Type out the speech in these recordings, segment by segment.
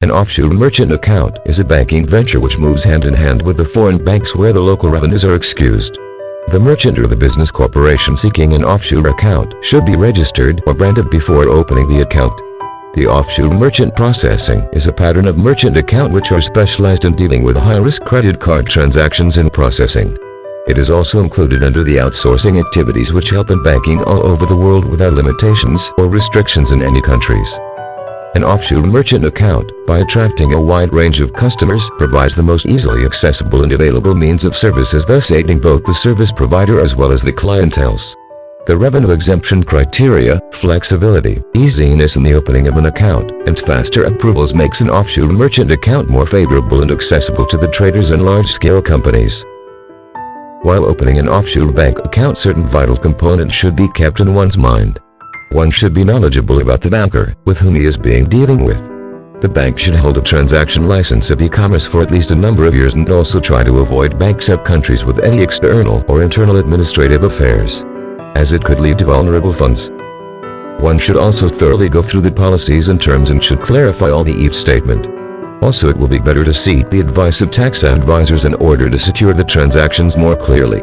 An offshore merchant account is a banking venture which moves hand in hand with the foreign banks where the local revenues are excused. The merchant or the business corporation seeking an offshore account should be registered or branded before opening the account. The offshore merchant processing is a pattern of merchant account which are specialized in dealing with high-risk credit card transactions and processing. It is also included under the outsourcing activities which help in banking all over the world without limitations or restrictions in any countries. An offshore merchant account, by attracting a wide range of customers, provides the most easily accessible and available means of services, thus aiding both the service provider as well as the clientele. The revenue exemption criteria, flexibility, easiness in the opening of an account, and faster approvals makes an offshore merchant account more favorable and accessible to the traders and large-scale companies. While opening an offshore bank account, certain vital components should be kept in one's mind. One should be knowledgeable about the banker with whom he is dealing with. The bank should hold a transaction license of e-commerce for at least a number of years and also try to avoid bank sub-countries with any external or internal administrative affairs, as it could lead to vulnerable funds. One should also thoroughly go through the policies and terms and should clarify all each statement. Also, it will be better to seek the advice of tax advisors in order to secure the transactions more clearly.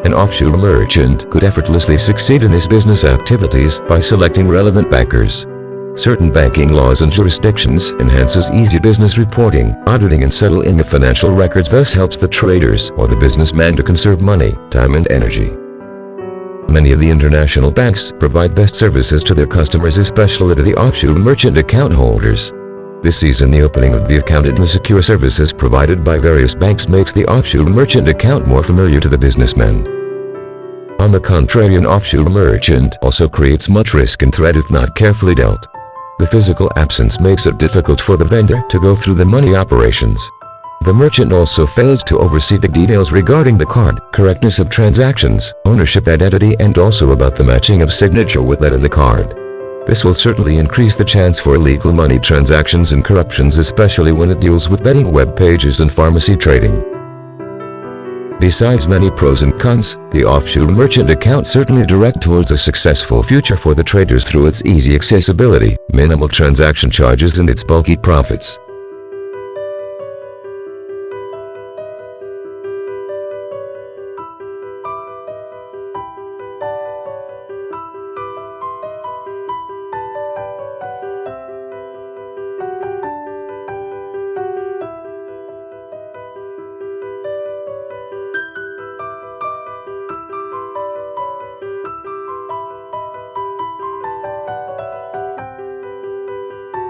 An offshore merchant could effortlessly succeed in his business activities by selecting relevant bankers. Certain banking laws and jurisdictions enhances easy business reporting, auditing and settling of financial records, thus helps the traders or the businessman to conserve money, time and energy. Many of the international banks provide best services to their customers, especially to the offshore merchant account holders. This ease in the opening of the account and the secure services provided by various banks makes the offshore merchant account more familiar to the businessman. On the contrary, an offshore merchant also creates much risk and threat if not carefully dealt. The physical absence makes it difficult for the vendor to go through the money operations. The merchant also fails to oversee the details regarding the card, correctness of transactions, ownership identity, and also about the matching of signature with that of the card. This will certainly increase the chance for illegal money transactions and corruptions, especially when it deals with betting web pages and pharmacy trading. Besides many pros and cons, the offshore merchant account certainly directs towards a successful future for the traders through its easy accessibility, minimal transaction charges and its bulky profits.